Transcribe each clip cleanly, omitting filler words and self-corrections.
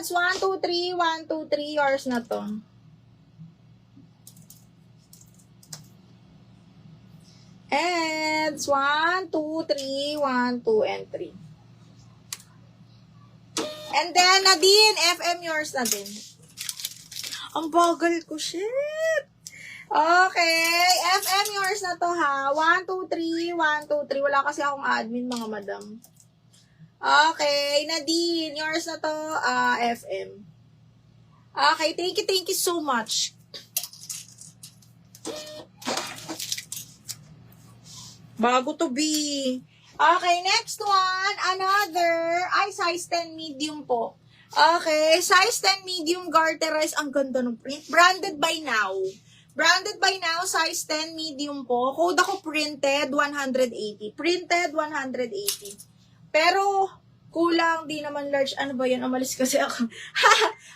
Eds, 1, 2, 3, 1, 2, 3. Yours na to. Eds, 1, 2, 3, 1, 2, and 3. And then, Nadine, FM yours na din. Ang bagal ko, shit. Okay, FM yours na to ha. 1, 2, 3, 1, 2, 3. Wala kasi akong admin, mga madam. Okay, Nadine, yours na to, FM. Okay, thank you so much. Bago to be. Okay, next one, another, size 10 medium po. Okay, size 10 medium garterize, ang ganda ng print. Branded by now. Branded by now, size 10 medium po. Code ako printed 180. Printed 180. Pero, kulang, di naman large. Ano ba yan? Umalis kasi ako.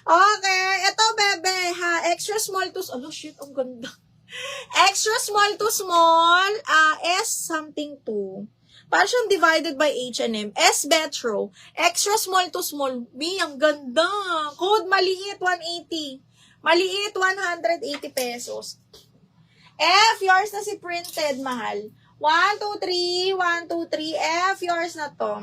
Okay, ito bebe, ha. Extra small to, shit, ang ganda. Extra small to small, S something 2. Parang siyang divided by H&M. S Betro. Extra small to small. B, ang ganda. Code maliit, 180. Maliit, 180 pesos. F, yours na si printed, mahal. 1, 2, 3, 1, 2, 3. F, yours na to.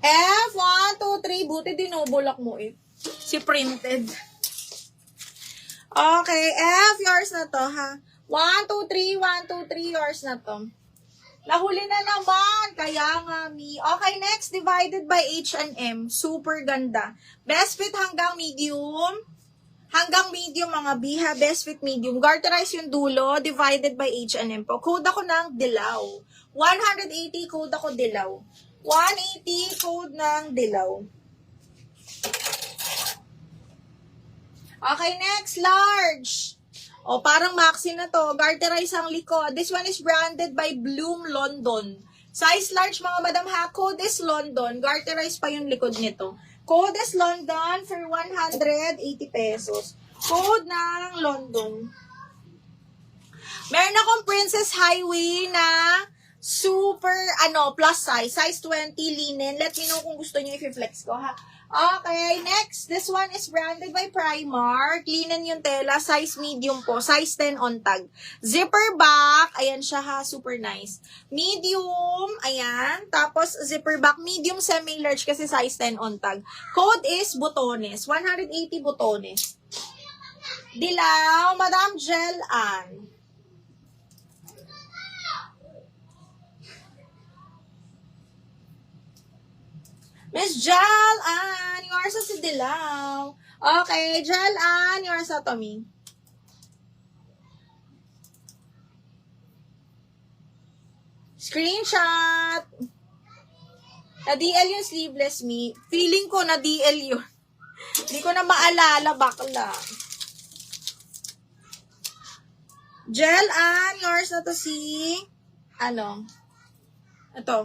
F, 1, 2, 3. Buti dinubulak mo eh. Si printed. Okay, F, yours na to, ha? 1, 2, 3, 1, 2, 3, yours na to. Nahuli na naman. Kaya nga, mi. Okay, next, divided by H&M. Super ganda. Best fit hanggang medium. Hanggang medium, mga biha. Best fit medium. Garterize yung dulo. Divided by H&M po. Code ako ng Dilaw. 180, code ako Dilaw. 180, code ng Dilaw. Okay, next, large. O, parang maxi na to. Garterize ang likod. This one is branded by Bloom London. Size large, mga madam ha. Code is London. Garterize pa yung likod nito. Code is London for 180 pesos. Code ng London. Meron akong Princess Highway na super, plus size. Size 20 linen. Let me know kung gusto niyo i-flex ko, ha. Okay, next. This one is branded by Primark. Linen yung tela. Size medium po. Size 10 on tag. Zipper back. Ayan siya, ha. Super nice. Medium. Ayan. Tapos, zipper back. Medium semi-large kasi size 10 on tag. Code is Botones. 180 Botones. Dilaw. Madam Gel Ann. Miss Jal Ann, yours sa si Dilaw. Okay, Jal Ann, yours sa Tommy. Screenshot. Na-DL yung sleeveless me. Feeling ko na-DL yun. Hindi ko na maalala, bakla. Jal Ann, yours na to si, ito.